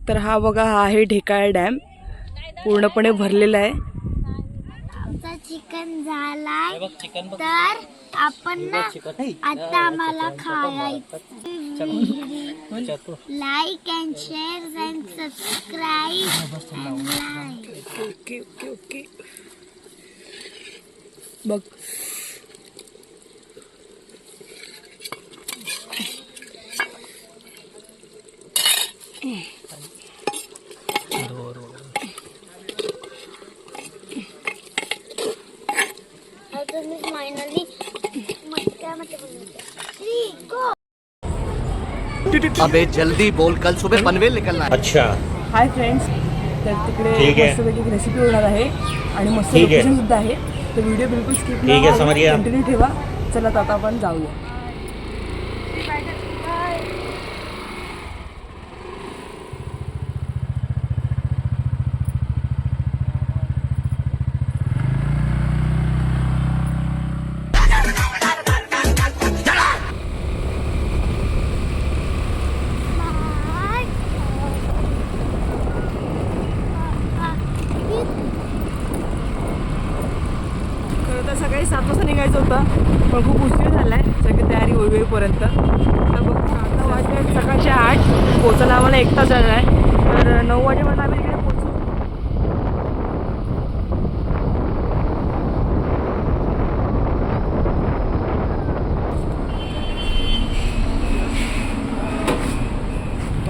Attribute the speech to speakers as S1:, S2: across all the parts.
S1: तर हा बघा, हा आहे ढेकाळ डॅम, पूर्णपणे भरलेला आहे.
S2: आमचा चिकन झालाय तर आपण ना आता आम्हाला खायचं. Like and share and subscribe.
S1: Okay okay okay. बघ
S3: अबे जल्दी बोल, कल सुबह पनवेल निकलना है.
S4: अच्छा.
S1: हाय फ्रेंड्स, तर तिकडे
S4: ठीक आहे.
S1: मस्तपैकी एक रेसिपी होणार आहे आणि मस्त
S4: ठीक आहे.
S1: लोकेशन सुद्धा आहे. तर व्हिडिओ बिलकुल स्किप
S4: ठीक आहे, समरिया.
S1: कंटिन्यू ठेवा. चला आता आपण जाऊया. सकाळी 7 वाजता निघायचं होतं, पण खूप उशीर झाला आहे. सगळी तयारी होईपर्यंत. तर बघ, आता वाजले सकाळचे 8. पोचायला आम्हाला 1 तास झाला आहे. तर 9 वाजेपर्यंत आम्ही तिकडे पोचू.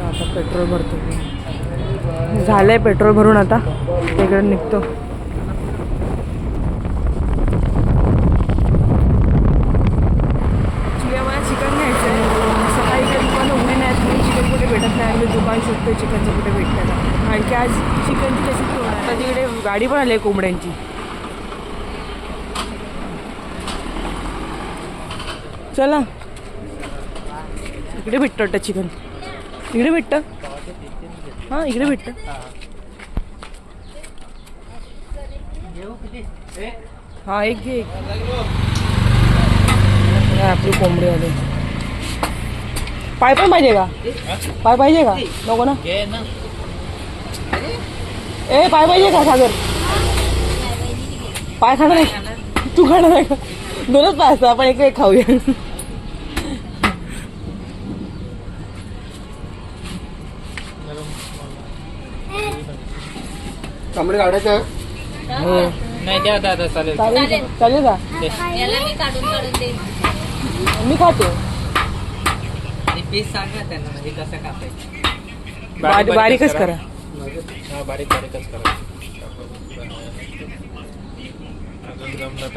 S1: आता पेट्रोल भरतो. झालं आहे पेट्रोल भरून, आता तिकडे निघतो. दुकान शोधतोय चिकनचं कुठे भेटतं का, कारण की आज चिकनची रेसिपी होणार. आता तिकडे गाडी पण आली आहे कोंबड्यांची. चला, इकडे भेटतं वाटतं चिकन. इकडे भेटतं. हां, इकडे भेटतं. हां, एक घे. आपली कोंबडी आली. पाय पण पाहिजे का? पाय पाहिजे का? नको ना. ए, पाय पाहिजे का सागर? पाय खाणार आहे? तू खाणार आहे का? 2च पाय असतात, आपण एक खाऊया.
S3: कमरे काढायचं
S4: नाही द्या दादा, चालेल.
S1: चालेल का? मी खाते.
S4: पीस सांगा त्यांना, म्हणजे कसं कापायचं.
S1: बारीकच करा.
S4: हा, बारीकच करा.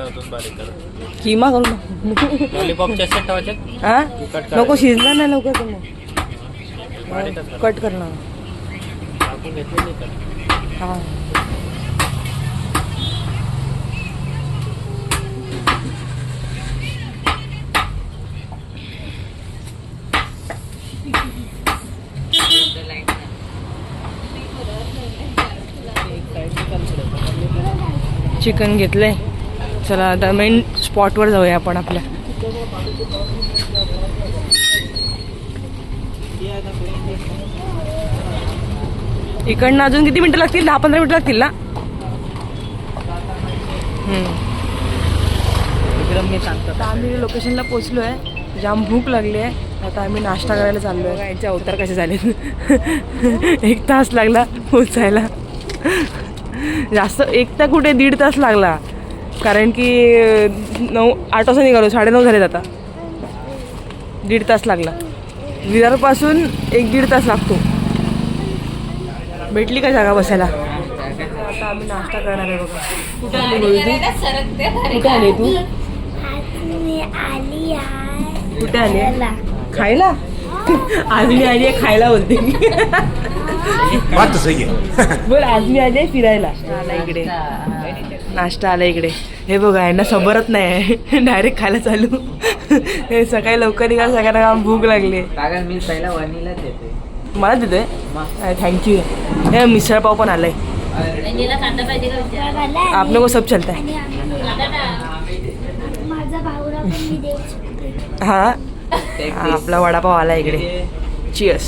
S4: अजून बारीक करा.
S1: किमा करू.
S4: लॉलीपॉप जास्त ठेवायचे.
S1: हा, नको, शिजणार नाही लवकर.
S4: बारीकच
S1: कट करणार.
S4: कापून घेतलेली तर.
S1: हां, चिकन घेतलंय. चला आता मेन स्पॉटवर जाऊया आपण आपल्या. इकडनं अजून किती मिनिटं लागतील? 10-15 मिनिटं लागतील ना?
S4: मी सांगतो.
S1: आता आम्ही लोकेशनला पोचलो आहे. जाम भूक लागली आहे. आता आम्ही नाश्ता करायला चाललो आहे. यांचे अवतार कसे झाले. 1 तास लागला पोचायला. जास्त 1 तर कुठे 1.5 तास लागला, कारण की 8 वाजता निघालो, 9:30 झालेत. आता 1.5 तास लागला. विरारपासून 1-1.5 तास लागतो. भेटली का जागा बसायला? आता आम्ही नाश्ता करणार आहे बघा. कुठे आली तू? कुठे आली? खायला. आज मी आली आहे खायला, बोलते.
S3: बात तो सही है.
S1: बोल, आज मी आली आहे फिरायला. आला इकडे नाश्ता आला इकडे. हे बघा, यांना सबरच नाही आहे, डायरेक्ट खायला चालू. हे सकाळी लवकर निघाल, सगळ्यांना भूक लागली.
S4: मी पहिला वनीला देते.
S1: मला देतोय? थँक्यू. हे मिसळ पाव पण आलाय. आप लोगों को सब चलता है. हा, आपला वडापाव आला इकडे. चियर्स.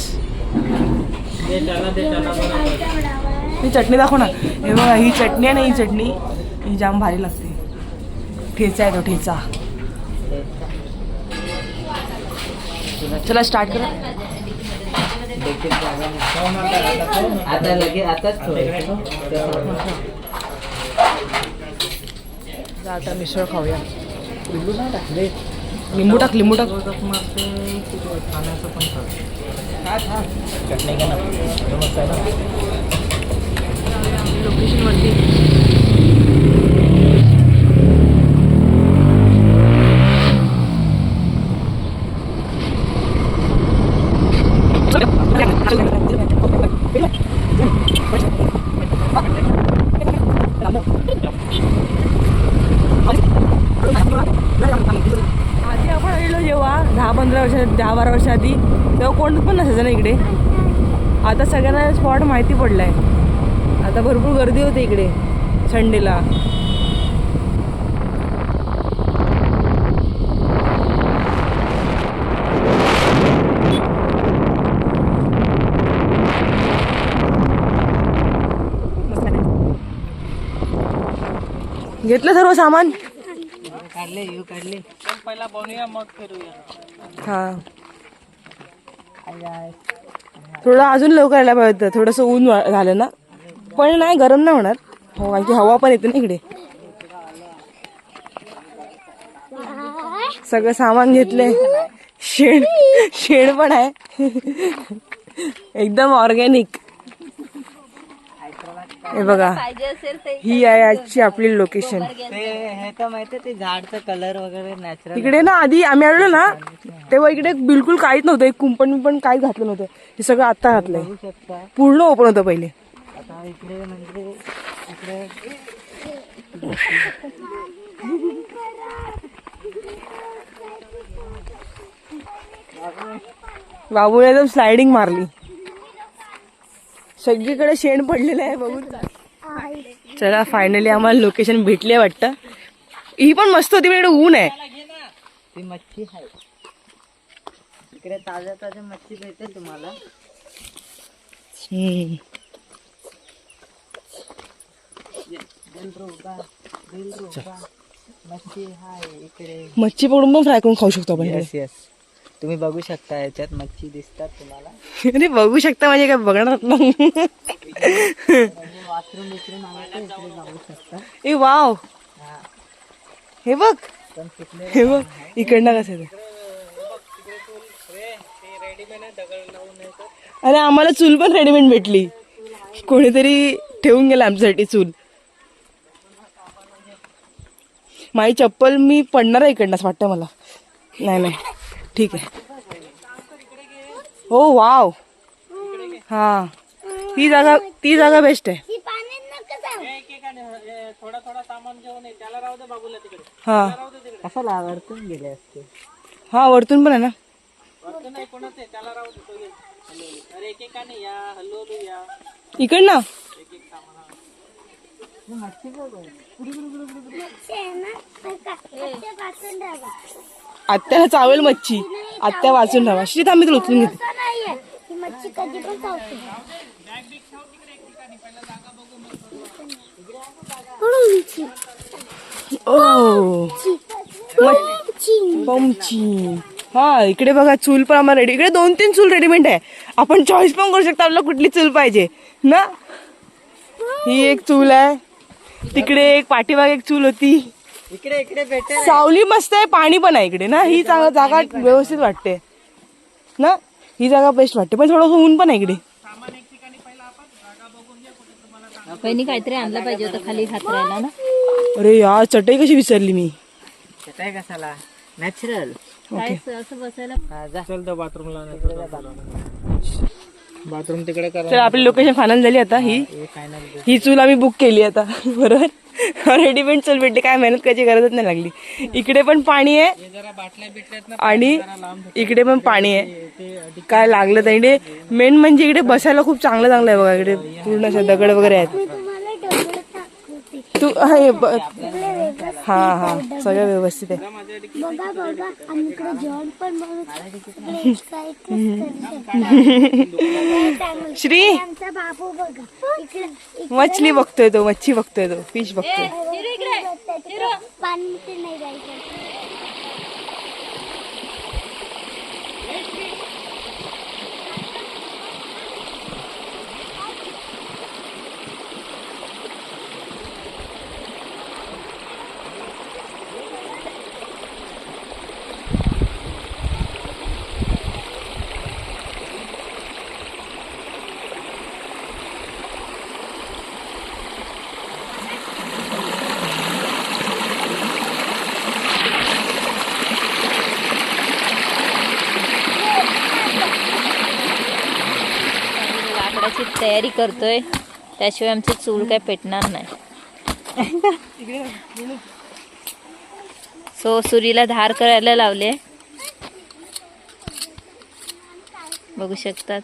S1: ही चटणी दाखव ना. हे बघा ही चटणी आहे ना, ही चटणी ही जाम भारी लागते. ठेचा आहे तो ठेचा. चला स्टार्ट करा.
S4: आता लगे आताच
S1: आता मिसळ खाऊया.
S4: लिंबू नाही टाकले.
S1: लिंबू टाक लिंबू टाक.
S4: खाण्याचं पण चटणी घ्या ना. मस्त आहे ना.
S1: लोकेशन वरती आधी आपण आलेलो जेव्हा 10-12 वर्ष आधी, तेव्हा कोण पण नसायचं ना इकडे. आता सगळ्यांना स्पॉट माहिती पडलाय. आता भरपूर गर्दी होते इकडे संडेला. घेतलं सर्व सामान.
S4: काढले काढले. पहिला बनवूया मग फिरूया.
S1: हा थोडं अजून लवकर यायला पाहिजे. थोडंसं ऊन झालं ना, पण नाही गरम नाही होणार. हो कारण की हवा पण येते ना इकडे. सगळं सामान घेतलंय. शेण पण आहे एकदम ऑर्गॅनिक. हे बघा ही आहे आजची आपली लोकेशन.
S4: हे तर माहिती ते झाडचं कलर वगैरे नॅचरल.
S1: इकडे ना आधी आम्ही आलो ना तेव्हा इकडे बिलकुल काहीच नव्हतं. एक कुंपण पण काहीच घातलं नव्हतं. हे सगळं आता घातलंय.
S4: बघू शकता.
S1: पूर्ण ओपन होतं पहिले.
S4: आता इकडे म्हणजे इकडे
S1: बाबूने एकदम स्लायडिंग मारली. सगळीकडे शेण पडलेलं आहे बघून. चला फायनली आम्हाला लोकेशन भेटली वाटतं. ही पण मस्त होती पण इकडे ऊन आहे.
S4: ती मच्छी आहे इकडे. ताज्या ताज्या मच्छी भेटेल तुम्हाला. मच्छी आहे इकडे.
S1: मच्छी पकडून पण फ्राय करून खाऊ शकतो आपण.
S4: Yes yes. तुम्ही बघू शकता याच्यात मच्छी दिसतात तुम्हाला.
S1: अरे बघू शकता म्हणजे काय बघणार ना.
S4: वासरूम बिसरूम आहे तर इकडे जाऊ शकता.
S1: ए वाव हे बघ.
S4: पण तिकडे
S1: हे बघ इकडनं कसं आहे. अरे आम्हाला चूल पण रेडीमेड भेटली. कोणीतरी ठेवून गेला आमच्यासाठी चूल. माझी चप्पल मी पडणार आहे इकडनं असं वाटतं मला. नाही ठीक आहे. हो वाव. हा ती जागा बेस्ट आहे.
S4: थोडा सामान घेऊन त्याला राहू दे बाबूला तिकडे.
S1: हा
S4: कशाला वरतून गेले असते.
S1: हा वरतून पण आहे ना.
S4: वरतून नाही कोणाच आहे त्याला राहू दे. अरे एकेकाने या हल्लो या
S1: इकडनं आत्याला चावेल मच्छी. आत्या वाचून राहा. श्री थांबी तुला उचलून घेते.
S2: मच्छी कधी पण चावते.
S1: ओ पंची. हा इकडे बघा चूल पण आम्हाला रेडी. इकडे 2-3 चूल रेडीमेड आहे. आपण चॉईस पण करू शकतो आपल्याला कुठली चूल पाहिजे ना. ही एक चूल आहे. तिकडे एक पाठीमागे एक चूल होती.
S4: इकडे इकडे भेटेल.
S1: सावली मस्त आहे. पाणी पण आहे इकडे ना. ही जागा व्यवस्थित वाटते ना. ही जागा बेस्ट वाटते पण थोडंसं ऊन पण आहे इकडे.
S5: पहिली काहीतरी आणलं पाहिजे होतं खाली हात राहिला ना.
S1: अरे यार चटई कशी विसरली मी.
S4: चटाई कशाला नॅचरल.
S5: काय असं बसायला.
S4: चल तर बाथरूमला. बाथरूम तिकडे करा.
S1: तर आपली लोकेशन फायनल झाली. आता ही चूल आम्ही बुक केली आता बरोबर. रेडीमेड चूल भेटली. काय मेहनत करायची गरजच नाही लागली. इकडे पण पाणी आहे आणि इकडे पण पाणी आहे. काय लागलं तर इकडे मेन म्हणजे इकडे बसायला खूप चांगलं आहे बघा. इकडे पूर्ण अशा दगड वगैरे आहेत. तू हा सगळं व्यवस्थित आहे.
S2: बघा बघा आणि इकडे जेवण पण
S1: श्री
S2: आमचा बाबू बघा इकडे
S1: मछली बघतोय तो, मच्छी बघतोय तो, फिश बघतोय.
S2: पाणी ते नाही जायचं.
S5: लाकडाची तयारी करतोय, त्याशिवाय आमची चूल काय पेटणार नाही. सो सुरीला धार करायला लावले, बघू शकतात.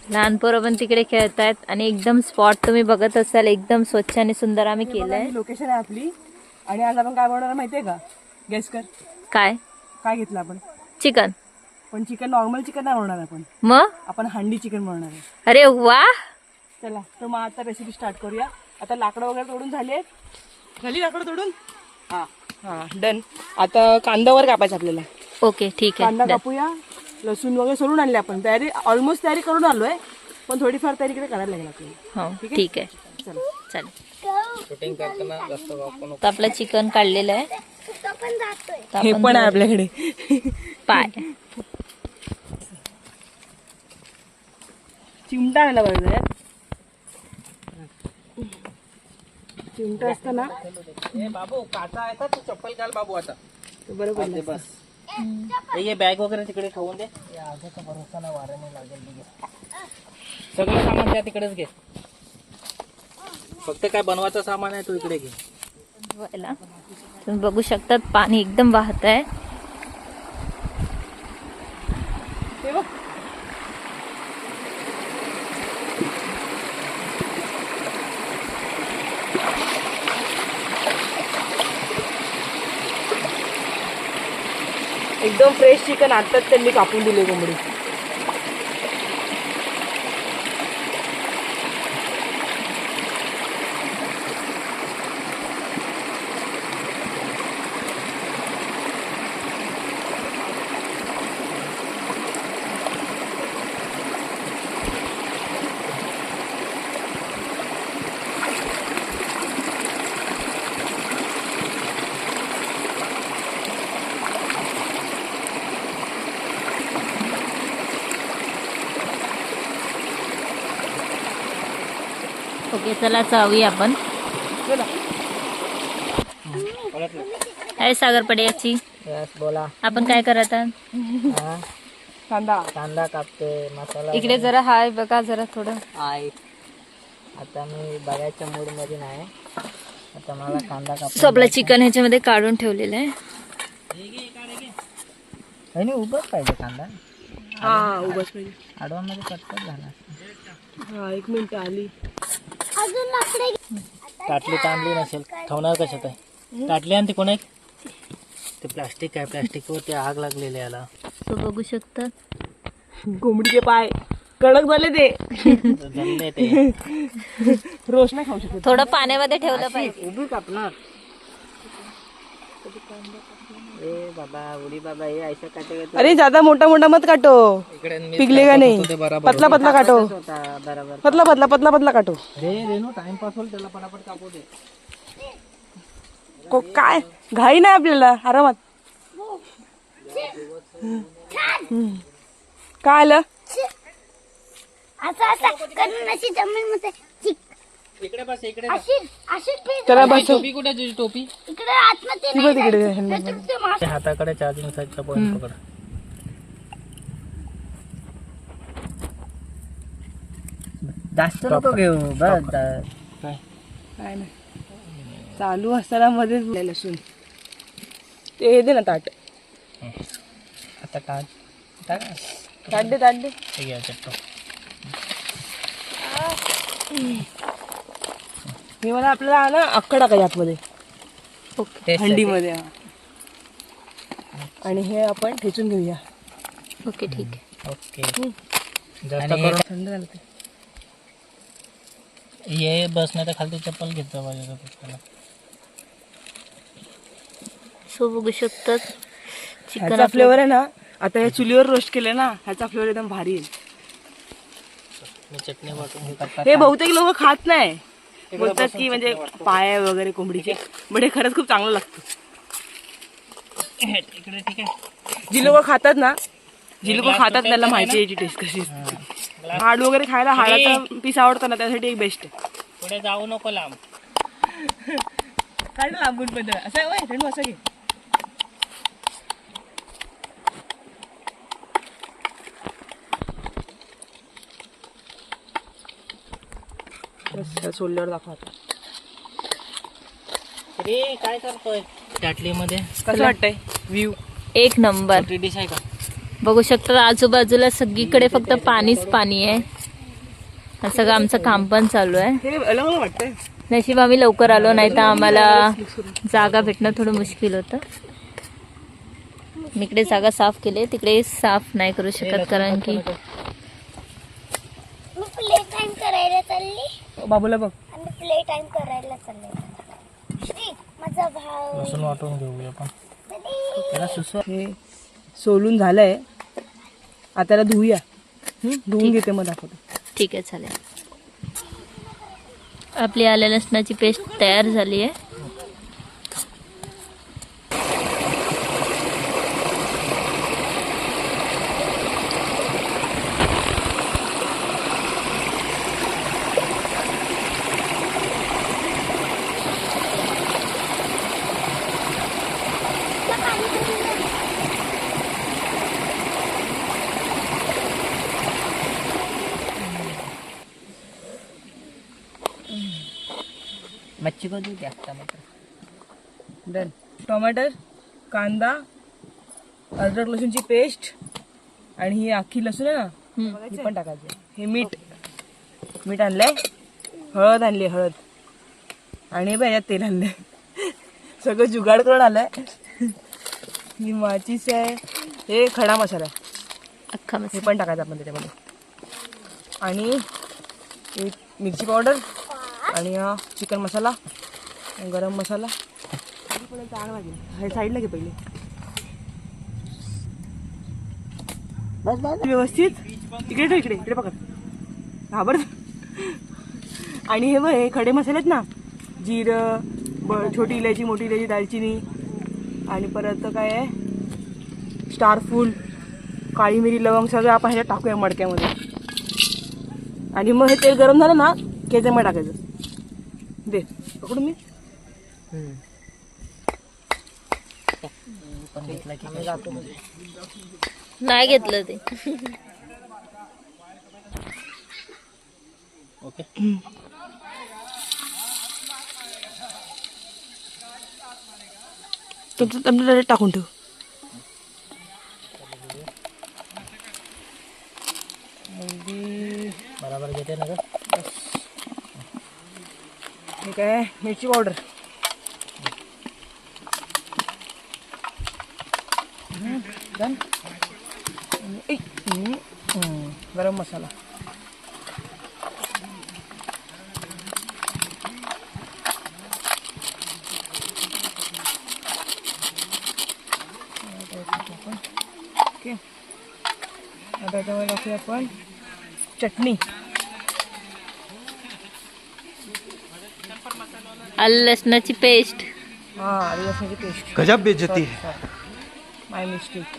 S5: लहान पोरं पण तिकडे खेळतात आणि एकदम स्पॉट तुम्ही बघत असाल, एकदम स्वच्छ आणि सुंदर आम्ही केलंय.
S1: लोकेशन आहे आपली. आणि आज आपण काय बनवणार माहितीये का? गेस कर.
S5: काय
S1: काय घेतलं आपण?
S5: चिकन.
S1: पण चिकन नॉर्मल चिकन नाही बनवणार
S5: मग
S1: आपण हंडी चिकन बनवणार आहे.
S5: अरे वा,
S1: चला तर मग आता रेसिपी स्टार्ट करूया. आता लाकडं वगैरे तोडून झाली लाकडं तोडून. हा डन. आता कांद्यावर कापायचं आपल्याला.
S5: ओके ठीक
S1: कांदा
S5: आहे.
S1: कापूया. लसूण वगैरे सोलून आणले आपण. तयारी ऑलमोस्ट तयारी करून आलोय, पण थोडीफार तयारी इकडे करायला लागेल आपल्याला.
S5: हो ठीक आहे,
S1: चला.
S5: चालेल. तर आपलं चिकन काढलेलं आहे.
S2: तो पण जातोय.
S5: तर
S1: हे
S5: आपण
S1: पण आहे आपल्याकडे.
S5: पाय
S1: चिमटा आणायला पाहिजे यार. चिमटा असताना
S6: बाबू काटा आहे का तू चप्पल घाल बाबू आता.
S1: बरोबर.
S6: बस ये बॅग वगैरे तिकडे ठेवून दे. या आजचा भरोसा ना वाऱ्याने लागेल. सगळं सामान त्या तिकडेच घे. फक्त काय बनवायचं सामान आहे तू इकडे घे.
S5: धुवायला तुम्ही बघू शकतात, पाणी एकदम वाहत आहे.
S1: ते बघ. एकदम फ्रेश चिकन आताच त्यांनी कापून दिले कोंबडी.
S5: ओके चला चावी आपण.
S1: चला.
S5: काय सागर पड्याची
S6: बोला.
S5: आपण काय करत आहात?
S1: कांदा
S6: कांदा कापते, मसाला
S5: इकडे जरा हाय बघा, जरा थोडं.
S6: आहे. आता मी बघायच्या मूड मध्ये नाही. आता मला कांदा काप.
S5: सो आपलं चिकन ह्याच्यामध्ये काढून ठेवलेलं आहे.
S6: नाही उभंच पाहिजे कांदा.
S1: हा उभाच पाहिजे.
S6: आडवा मध्ये कटकट झाला.
S1: हा 1 मिनिट आली.
S2: अजून लाकडे
S6: ताटली तांदली नसेल ठेवणार कशात आहे? ताटली आणि ते कोण आहे? ते प्लास्टिक आहे. प्लास्टिक वर ते आग लागलेली याला.
S5: सो बघू शकतात.
S1: कोंबडीचे पाय कडक झाले ते.
S6: जमले ते.
S1: रोज नाही खाऊ शकत.
S5: थोडं पाण्यामध्ये ठेवलं पाहिजे.
S6: उभी कापणार. ए बाबा उडी बाबा हे ऐसा काटे.
S1: अरे ज्यादा मोठा मोठा मत काटो. पिघले का नहीं. पतला पतला काटो.
S6: बरोबर.
S1: पतला पतला पतला पतला काटो.
S6: रेनो टाइमपास होईल त्याला पटापट कापू दे.
S1: काय घाई नाही आपल्याला, आरामात. काय आलं?
S2: असं असं करून अशी जमीन मध्ये
S6: इकडे बस. इकडे
S2: अशी अशी पीक
S1: त्याला बस.
S6: टोपी कुठे तुझी टोपी?
S2: इकडे आतमध्ये
S1: ती
S2: नाही
S1: बघ तिकडे.
S2: जायचं. ते मास-
S6: हाताकडे चार्जिंग साईडचा पॉईंट पकड. जास्त नको घेऊ बस.
S1: काय नाही चालू असताना मध्ये लसूण. ते हे दे ना ताट.
S6: आता काय
S1: ताट दे ताट दे.
S6: हे घ्या चट्टो.
S1: हे मला आपल्याला ना अख्खा टाकायचं आतमध्ये.
S5: ओके
S1: हंडीमध्ये. हा. आणि हे आपण ठेचून घेऊया.
S5: ओके ठीक आहे.
S6: ओके. जास्त करून
S1: थंड झालं ते.
S6: ये बसण्याच्या खालती चप्पल घेतलं पाहिजे त्याला.
S5: सो बघू शकतात चिकन
S1: ह्याचा फ्लेवर आहे ना, आता हे चुलीवर रोस्ट केले ना, ह्याचा फ्लेवर एकदम भारी आहे.
S6: मी चटणी वाटून हे
S1: हे बहुतेक लोक खात नाही, बोलतात की म्हणजे पाय वगैरे कोंबडीचे, बट हे खरंच खूप चांगलं लागतं.
S6: इकडे ठीक आहे.
S1: जी लोक खातात ना, त्याला माहिती आहे याची टेस्ट कशी असते. हाड वगैरे खायला हाडाचा पीस आवडतो ना, त्यासाठी एक बेस्ट आहे.
S6: पुढे जाऊ नको लांब.
S1: काय ना लांबून पण असं आहे, रेणू असं घे. सोलल्यावर दाखवता
S6: अरे काय करतोय टाटलीमध्ये.
S1: कसं वाटतंय व्ह्यू?
S5: एक नंबर.
S6: छोटी डिश आहे का?
S5: बघू शकता आजूबाजूला सगळीकडे फक्त पाणीच पाणी आहे. आणि सगळं आमचं काम पण चालू आहे.
S1: हे अलग वाटतंय.
S5: नशीब आम्ही लवकर आलो, नाही तर आम्हाला जागा भेटणं थोडं मुश्किल होतं. मी इकडे जागा साफ केली, तिकडे साफ नाही करू शकत कारण की
S2: मी प्ले टाइम करायला चालली
S1: बाबूला बघ.
S2: आणि प्ले टाइम करायला चालले. माझा भाऊ
S6: लसूण वाटून घेऊया आपण. त्याला सुसवा.
S1: हे सोलून झालंय, आता त्याला धुऊया. धुवून घेते मग दाखवते.
S5: ठीक आहे चालेल. आपली आल्या लसणाची पेस्ट तयार झाली आहे.
S4: मच्छी को देऊ द्या टमाटर.
S1: डन. टोमॅटो, कांदा, अद्रक लसूणची पेस्ट आणि ही अख्खी लसूण आहे ना, ही पण टाकायची. हे मीठ आणलंय, हळद आणली, हळद आणि याच्यात तेल आणलंय. सगळं जुगाड करून आलंय. ही माचीस आहे, हे खडा मसाला आहे,
S5: अख्खा
S1: हे
S5: मसाला.
S1: पण टाकायचं आपण त्याच्यामध्ये. आणि एक मिरची पावडर आणि हा चिकन मसाला, गरम मसाला. हे साईडला घे पहिले. व्यवस्थित इकडे ठेव, इकडे पकड, घाबर. आणि हे बघ, हे खडे मसाले आहेत ना, जिरं, छोटी इलायची, मोठी इलायची, दालचिनी आणि परत काय आहे, स्टारफूल, काळी मिरी, लवंग सगळं आपण ह्याच्यात टाकूया मडक्यामध्ये. आणि मग हे तेल गरम झालं ना की ह्याच्यामध्ये टाकायचं. दे पकडून मी.
S5: नाही घेतलं ते.
S6: ओके.
S1: तुमचं टाकून ठेव.
S6: बराबर घेते ना ग.
S1: हे काय, मिरची पावडर, गरम मसाला, ओके. आता त्याच्यामध्ये टाकूया आपण चटणी,
S5: आलं लसणाची पेस्ट.
S1: हा आलं लसणाची पेस्ट.
S3: गजब बेइज्जती है.
S1: माय मिस्टेक.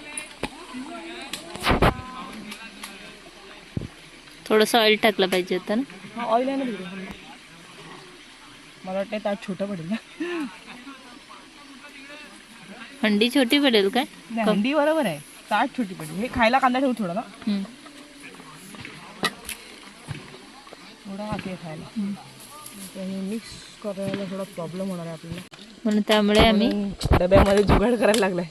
S5: थोडंसं ऑइल टाकलं पाहिजे होतं ना.
S1: हा ऑइल आहे ना तिकडे. मला वाटतं ताट छोटं पडेल ना.
S5: हंडी छोटी पडेल काय?
S1: हंडी बरोबर आहे, ताट छोटी पडेल. हे खायला कांदा ठेवू थोडा ना, थोडा हाती खायला. हे मिक्स करायला थोडा प्रॉब्लेम होणार आहे आपल्याला,
S5: म्हणून त्यामुळे आम्ही
S1: डब्यामध्ये जुगाड करायला लागलाय.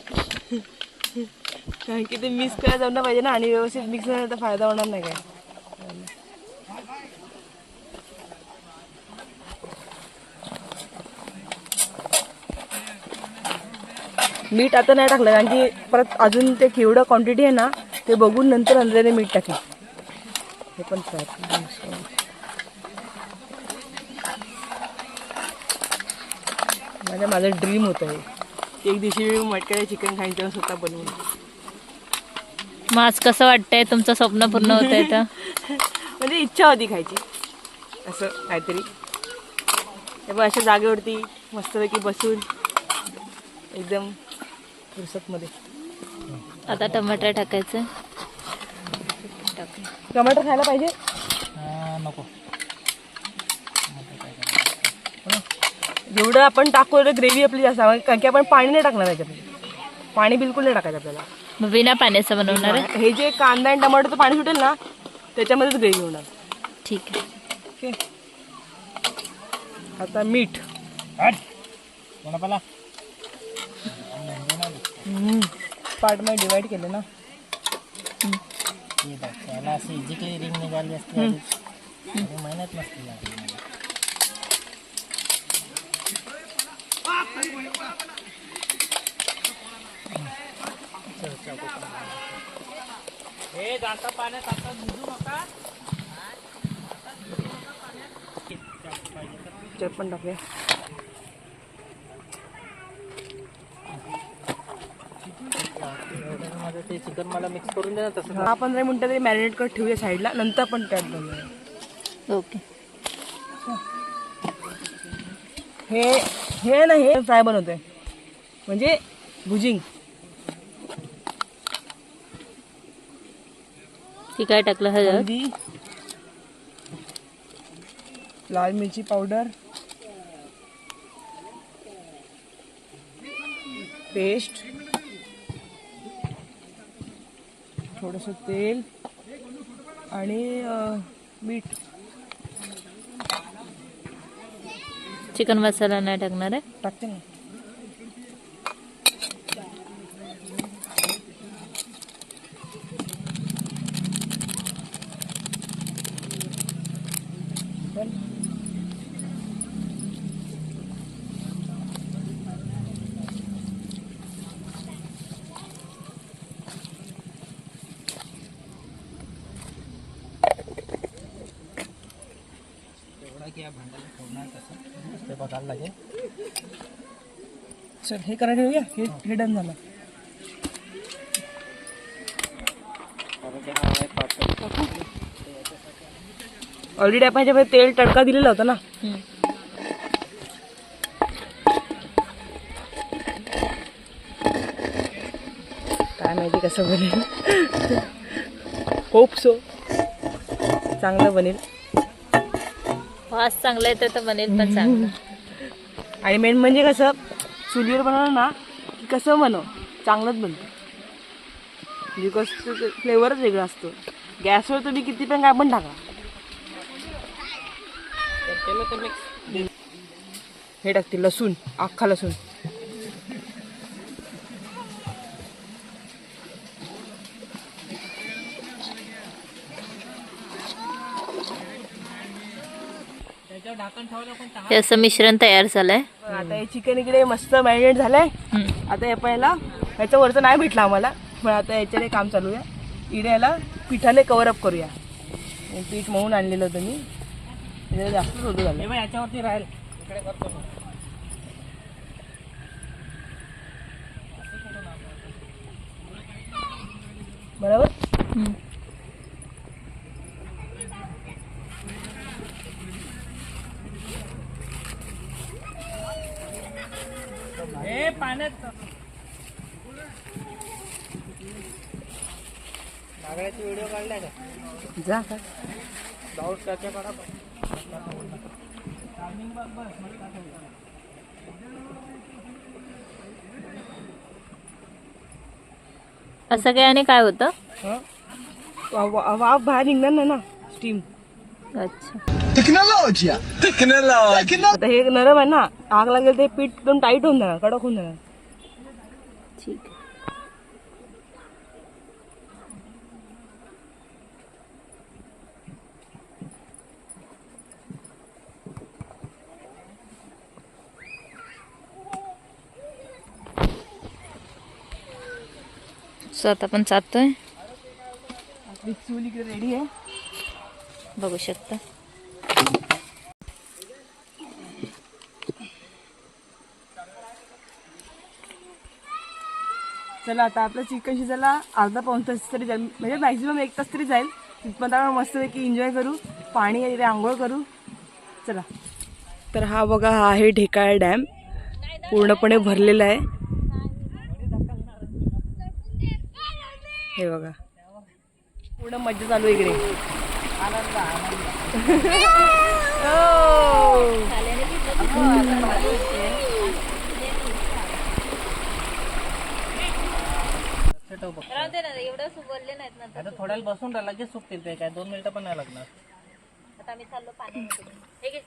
S1: कारण की ते मिक्स करायला जमलं पाहिजे ना, आणि व्यवस्थित मिक्स झालं तर फायदा होणार नाही काय. मीठ आता नाही टाकलं कारण की परत अजून ते केवढं क्वांटिटी आहे ना ते बघून नंतर अंदाजाने मीठ टाकेल. हे पण फ्राय माझं ड्रीम होतं हे. एक दिवशी मी मटक्याचं चिकन खायचं स्वतः बनवून.
S5: मग आज कसं वाटतंय तुमचं स्वप्न पूर्ण होत आहे तर?
S1: म्हणजे इच्छा होती खायची असं काहीतरी. तेव्हा अशा जागेवरती मस्तपैकी बसून एकदम फुरसतमध्ये.
S5: आता टमाटर टाकायचं.
S1: टमाटर खायला पाहिजे.
S6: नको.
S1: जेवढं आपण टाकू ग्रेव्ही आपली जास्त कारण की आपण पाणी नाही टाकणार याच्यामध्ये. पाणी बिलकुल नाही टाकायचं आपल्याला.
S5: मग बिना पाण्याचं बनवणार आहे?
S1: हे जे कांदा आणि टमाटोचं पाणी सुटेल ना त्याच्यामध्येच ग्रेव्ही होणार.
S5: ठीक आहे.
S1: ओके. आता मीठ
S6: कोणापाला
S1: पार्टमध्ये डिवाइड केलं ना.
S6: त्याला असं इझिकली रिंग निघाली असते मेहनत नसते लागली मला. हे जाता पाण्यात आता भिजू नका.
S1: पण टाकूया.
S6: माझं ते चिकन मला मिक्स करून दे ना तसं.
S1: 10-15 मिनिटं तरी मॅरिनेट करत ठेवूया साईडला. नंतर पण त्यात बनवूया.
S5: ओके.
S1: हे ना हे फ्राय बनवतोय म्हणजे भुजिंग.
S5: ती काय टाकलं? हळद,
S1: हळदी, लाल मिरची पावडर, पेस्ट, थोडंसं तेल आणि मीठ.
S5: चिकन मसाला नाही टाकणार आहे?
S1: टाकते ना.
S6: ते बघायला लागेल.
S1: सर हे करायला घेऊया. हे डन झालं. ऑलरेडी आपण ह्याच्यामध्ये तेल तडका दिलेला होता ना. काय माहिती कसं बनेल. होप सो चांगलं बनेल.
S5: वास चांगला येतो तर बनेल पण चांगलं.
S1: आणि मेन म्हणजे कसं चुलीवर बनवलं ना की कसं बनव चांगलंच बनतं. बिकॉज फ्लेवरच वेगळा असतो. गॅसवर तुम्ही किती पण काय पण टाका. हे टाकते लसूण, अख्खा लसूण.
S5: हे असं मिश्रण तयार झालंय.
S1: आता हे चिकन इकडे मस्त मॅरिनेट झालंय. आता हे पहिला ह्याचं वरचं नाही भेटलं आम्हाला पण आता याच्याने काम चालू आहे. इकडे याला पिठाने कवरअप करूया. पीठ मळून आणलेलं होतं मी. त्याच्यात जास्तच होतं झालं.
S6: याच्यावरती राहील इकडे करतो.
S1: बरोबर.
S6: हे पाण्यात नागळ्याची व्हिडिओ काढलाय का?
S1: जा का
S6: जाऊन त्याच्या काढा.
S5: असं काय आणि काय होतं?
S1: वाफ बाहेर निघणार नाही ना स्टीम.
S5: अच्छा.
S1: आता हे नरम आहे ना. आग लागेल ते पीठ एकदम टाईट होऊन जाणार, कडक होऊन जाणार.
S5: ठीक आहे. सो आता आपण चालतोय.
S1: आपली चूल इकडे रेडी आहे.
S5: बघू शकता.
S1: चला आता आपलं चिकन शिजायला अर्धा पाऊण तास तरी जाईल, म्हणजे मॅक्झिमम 1 तास तरी जाईल. तिथपर्यंत आपण मस्तपैकी एन्जॉय करू, पाणी आहे तिथे आंघोळ करू. चला. तर हा बघा, हा आहे ढेकाळ डॅम, पूर्णपणे भरलेला आहे. हे बघा, पूर्ण मज्जा चालू आहे इकडे.
S5: एवढं बोलले नाहीत ना.
S6: आता थोड्या वेळ बसून राहा, लगेच सुकतील ते, काय 2 मिनिटं पण नाही लागणार.
S5: आता आम्ही चाललो पाण्यामध्ये.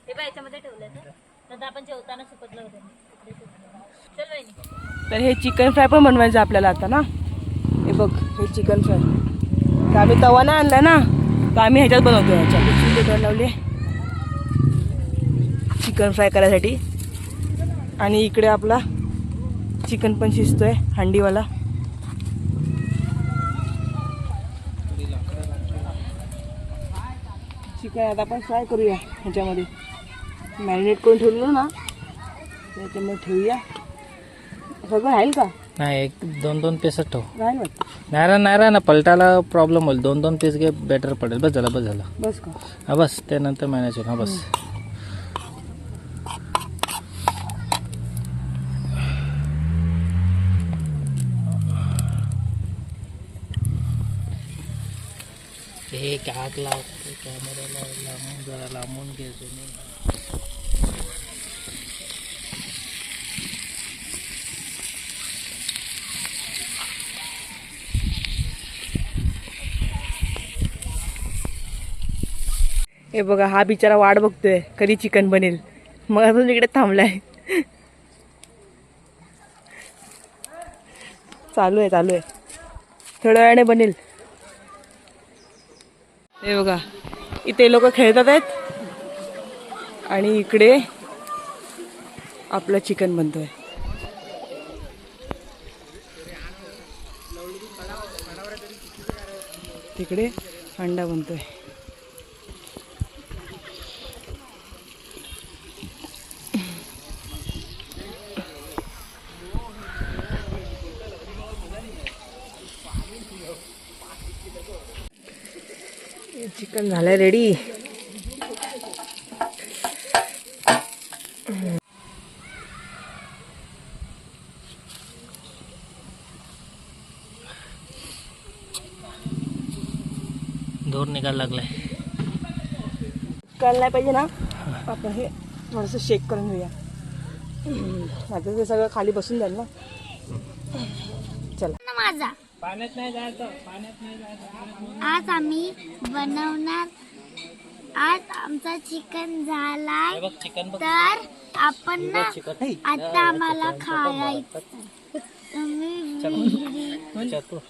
S5: हे बघ याच्यामध्ये ठेवलंय तर आपण जेवताना सुकतलं होतं. चल वहिनी.
S1: तर हे चिकन फ्राय पण बनवायचं आपल्याला आता ना. हे बघ, हे चिकन फ्राय तर आम्ही तवा नाही आणला ना, तर आम्ही ह्याच्यात बनवतो. ह्याच्यात लावले चिकन फ्राय करायसाठी. आणि इकडे आपला चिकन पण शिजतोय हंडीवाला. चिकन आता आपण फ्राय करूया ह्याच्यामध्ये. मॅरिनेट करून ठेवलं ना, त्याच्यामध्ये ठेवूया. सगळं राहील का?
S6: नाही, 1-2 पीसच ठेव.
S1: राहील वाटतं.
S6: नाही ना, पलटाला प्रॉब्लेम होईल. 2-2 पीस घे, बेटर पडेल. बस झाला.
S1: बस का?
S6: हा बस, त्यानंतर मॅनेज होईल. हा बस. एक आग लावते कॅमेऱ्याला, लांबून जरा लांबून घ्यायचो मी.
S1: हे बघा, हा बिचारा वाट बघतोय कधी चिकन बनेल. मग अजून इकडे थांबलाय. चालू आहे थोड्या वेळाने बनेल. हे बघा, इथे लोक खेळतात आहेत आणि इकडे आपलं चिकन बनतोय. तिकडे अंडा बनतोय. चिकन झालंय रेडी.
S6: धूर निघायला लागलाय.
S1: कळलं नाही पाहिजे ना, आपण हे थोडंसं शेक करून घेऊया. आता ते सगळं खाली बसून जाईल ना. चला.
S2: माझा
S6: पाण्यात नाही जायचं.
S2: आज आम्ही बनवणार. आज आमचा चिकन झालाय,
S6: बघ चिकन बघ.
S2: तर आपण ना आता आम्हाला खायचं. तुम्ही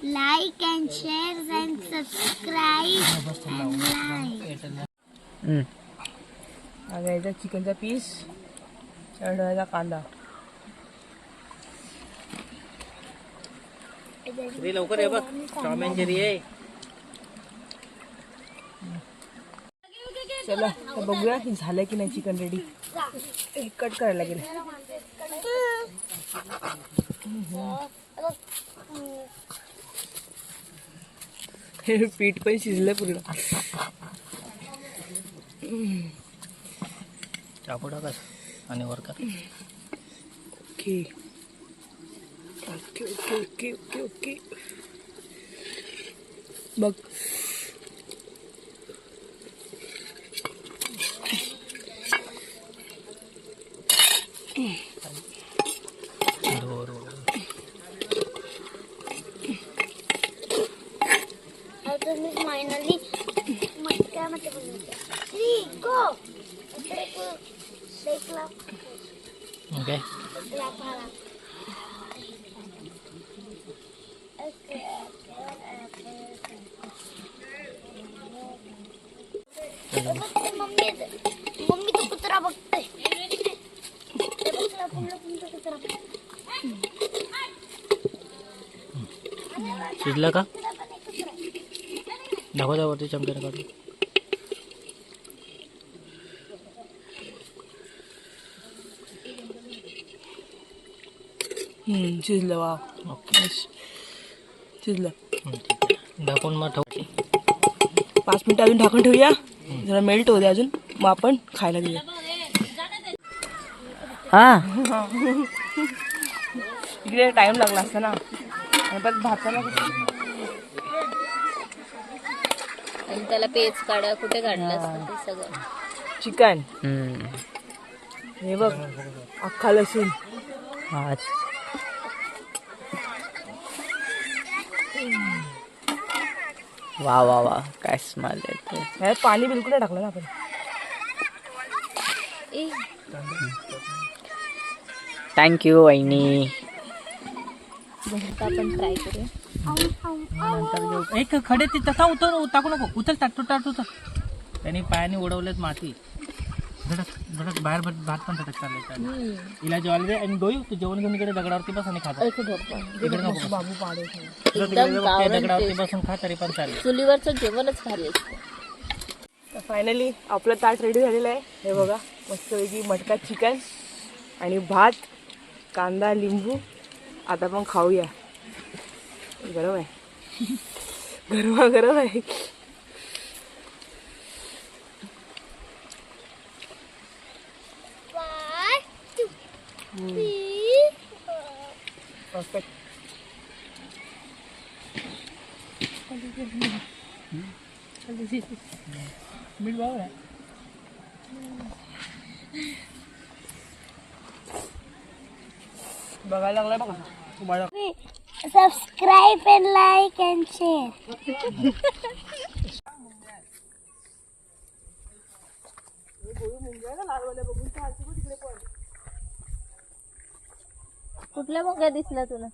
S2: like and share and subscribe and
S1: घ्यायचा चिकनचा पीस, ठेवायचा कांदा.
S6: लवकर ये बघ, टॉम अँड जेरी आहे.
S1: चला तर बघूया हे झालं की नाही चिकन रेडी. कट करायला गेले. हे पीठ पण शिजलं पूर्ण.
S6: चाकू टाका आणि वर कर.
S1: Okay okay okay okay okay okay. बघ
S2: तुम्ही फायनली मटक्यामध्ये बनवते. श्री गो देखला
S6: ओके.
S2: मम्मी तो कुत्रा बघते. कुत्रा
S6: शिजलं का? दाखव वरती चमच्याने काढून.
S1: शिजलं. वा
S6: ओके.
S1: शिजलं.
S6: ठीक आहे. दाखवून मग ठेव.
S1: 5 मिनिटं अजून ढाकून ठेवूया, जरा मेल्ट होऊ दे अजून, मग आपण खायला घेऊया.
S4: हा
S1: इकडे टाइम लागला असता ना, आणि परत भाताला
S5: आणि त्याला पेच काढा, कुठे काढलं असतं ते सगळं.
S1: चिकन. हे बघ, अख्खा लसूण.
S4: वा वा वा, काय स्मेल येते.
S1: ह्यात पाणी बिलकुल नाही टाकलं ना आपण.
S5: ए,
S4: थँक्यू वहिनी.
S5: आता आपण ट्राय करूया.
S6: नंतर घेऊ. एक खडे ते तसा टाकू नको. उचल टाट उचल. त्यांनी पायाने उडवलेत माती. झटक झटक बाहेर भात पण झटक चालले. हिला ज्वालरी आणि गोई तू जेवण घेऊन इकडे दगडावरती बस आणि खाता. इकडे नको.
S1: बाबू पाडे
S5: एकदम
S6: दगडावरती बसून खा तरी पण चालेल.
S5: चुलीवरचं जेवणच भारी असतं.
S1: फायनली आपलं ताट रेडी झालेलं आहे. हे बघा, मस्तपैकी मटका चिकन आणि भात, कांदा, लिंबू. आता पण खाऊया. गरम आहे, गरम आहे. परफेक्ट.
S6: मीठ बरोबर आहे.
S1: बघायला लागलाय बघा तुम्हाला.
S2: Subscribe and like and share.
S5: कुठल्या मुंग्या दिसल्या तुला?